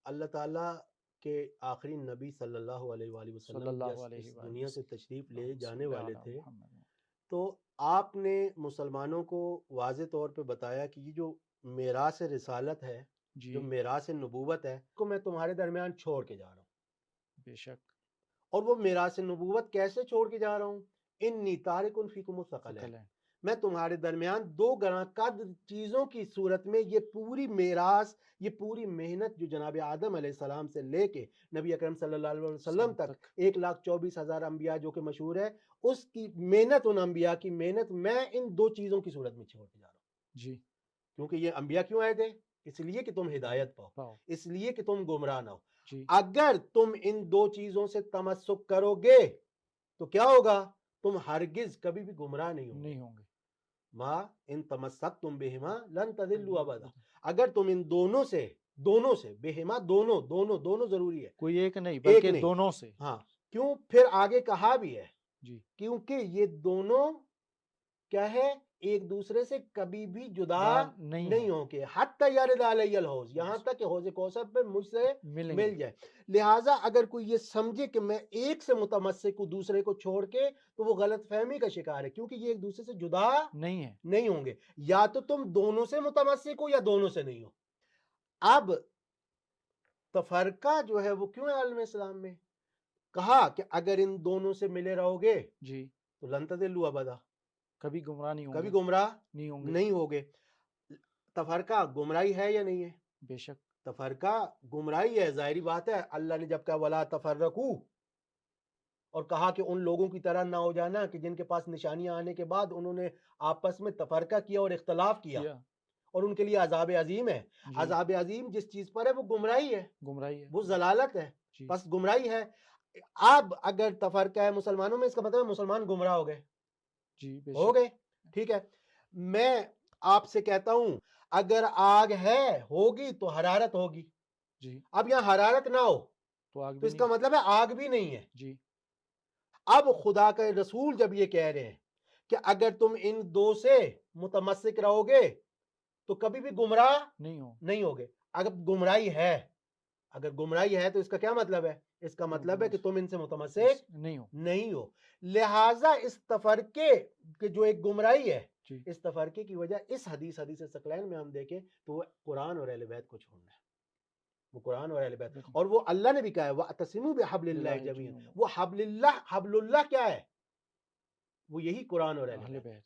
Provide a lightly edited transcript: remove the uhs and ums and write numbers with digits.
اللہ تعالیٰ کے آخری نبی صلی اللہ علیہ وآلہ صلی وسلم اللہ جس علیہ اس وآلہ دنیا سے تشریف لے وسلم جانے صلی والے علی تھے، محمد۔ تو آپ نے مسلمانوں کو واضح طور پہ بتایا کہ یہ جو میراث رسالت ہے، جی جو میراث نبوت ہے، کو میں تمہارے درمیان چھوڑ کے جا رہا ہوں۔ بے شک اور وہ میراث نبوت کیسے چھوڑ کے جا رہا ہوں؟ انی تارک فیکم الثقلین، فقل ہے میں تمہارے درمیان دو گراں قدر چیزوں کی صورت میں یہ پوری میراث، یہ پوری محنت جو جناب آدم علیہ السلام سے لے کے نبی اکرم صلی اللہ علیہ وسلم تک 1,24,000 انبیاء جو کہ مشہور ہے، اس کی محنت، ان انبیاء کی محنت میں ان دو چیزوں کی صورت میں چھوڑ کے جا رہا ہوں۔ جی کیونکہ یہ انبیاء کیوں آئے تھے؟ اس لیے کہ تم ہدایت پاؤ، اس لیے کہ تم گمراہ نہ ہو۔ جی اگر تم ان دو چیزوں سے تمسک کرو گے تو کیا ہوگا؟ تم ہرگز کبھی بھی گمراہ نہیں ہوں گے۔ ما ان تمسکتم بہما لن تضلوا ابدا، اگر تم ان دونوں سے بہما دونوں ضروری ہے، کوئی ایک نہیں ایک بلکہ نہیں، دونوں سے۔ ہاں، کیوں؟ پھر آگے کہا بھی ہے جی کیونکہ یہ دونوں کیا ہے؟ ایک دوسرے سے کبھی بھی جدا نہیں ہوں گے، حتی یرد علی الحوض، یہاں تک کہ حوض کوثر پہ مجھ سے مل جائے۔ لہٰذا اگر کوئی یہ سمجھے کہ میں ایک سے متمسک ہوں دوسرے کو چھوڑ کے، تو وہ غلط فہمی کا شکار ہے، کیونکہ یہ ایک دوسرے سے جدا نہیں ہوں گے۔ یا تو تم دونوں سے متمسک ہو یا دونوں سے نہیں ہو۔ اب تفرقہ جو ہے وہ کیوں ہے عالم اسلام میں؟ کہا کہ اگر ان دونوں سے ملے رہو گے جی تو لن تضلوا ابدا، کبھی گمراہ نہیں ہوں گے، کبھی گمراہ نہیں ہوں نہیں ہوگے۔ تفرقہ گمراہی ہے یا نہیں ہے؟ بے شک تفرقہ گمراہی ہے، ظاہری بات ہے۔ اللہ نے جب کہا وَلَا تَفَرَّقُوا، اور کہا کہ ان لوگوں کی طرح نہ ہو جانا کہ جن کے پاس نشانیاں آنے کے بعد انہوں نے آپس میں تفرقہ کیا اور اختلاف کیا، اور ان کے لیے عذاب عظیم ہے۔ عذاب عظیم جس چیز پر ہے وہ گمراہی ہے، وہ ضلالت ہے، بس گمراہی ہے۔ اب اگر تفرقہ ہے مسلمانوں میں، اس کا مطلب ہے مسلمان گمراہ ہو گئے، ہو گئے، ٹھیک ہے۔ میں آپ سے کہتا ہوں اگر آگ ہے ہوگی تو حرارت ہوگی، اب یہاں حرارت نہ ہو تو اس کا مطلب ہے آگ بھی نہیں ہے۔ اب خدا کا رسول جب یہ کہہ رہے ہیں کہ اگر تم ان دو سے متمسک رہو گے تو کبھی بھی گمراہ نہیں ہوگے۔ اگر گمراہی ہے تو اس کا کیا مطلب ہے؟ اس کا مطلب ہے کہ تم ان سے متمسک نہیں ہو۔ لہٰذا اس تفرقے کے جو ایک گمراہی ہے، اس تفرقے کی وجہ اس حدیث ثقلین میں ہم دیکھیں تو وہ قرآن اور اہل بیت کو چھوڑنا ہے، وہ قرآن اور اہل بیت، اور وہ اللہ نے بھی کہا ہے وَاعْتَصِمُوا بِحَبْلِ اللَّهِ جَمِيعًا، وہ حبل اللہ کیا ہے؟ وہ یہی قرآن اور اہل بیت۔